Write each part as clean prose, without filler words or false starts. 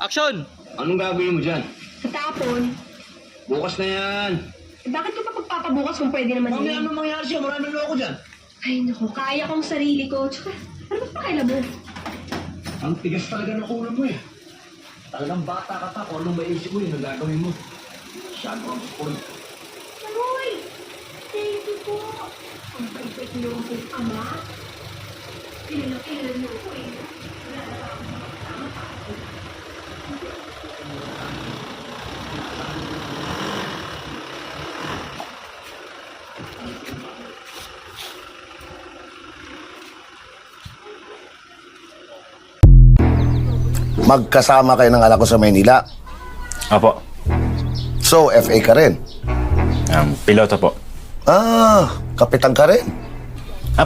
Action! Anong gagawin mo dyan? Katapon. Bukas na yan. Bakit ko pa pagpapabukas kung pwede naman Mamaya din? ano mangyari siya? Maraming loko dyan. Ay, naku, kaya kong sarili ko. Tsaka, ano ba pakilabo? Ang tigas talaga ng ulo mo eh. Talagang bata ka pa kung anong maisip mo yun ang gagawin mo. Masyado ang spoil. Aroy! Thank you po. Ang bait niyo akong ama. Kilala niyo ako eh. Magkasama kayo ng anak ko sa Maynila. Opo. So, FA ka rin. Piloto po. Kapitan ka rin.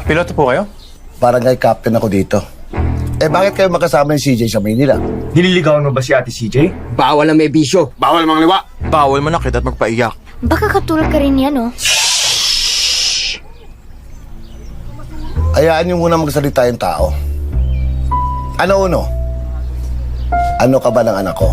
Piloto po kayo? Barangay captain ako dito. Eh, bakit kayo magkasama ng CJ sa Maynila? Nililigawan mo ba si Ate CJ? Bawal ang may bisyo. Bawal mga liwa. Bawal manakit at magpaiyak. Baka katulad ka rin yan, oh. Hayaan niyo muna magsalita yung tao. Ano uno? Ano ka ba ng anak ko?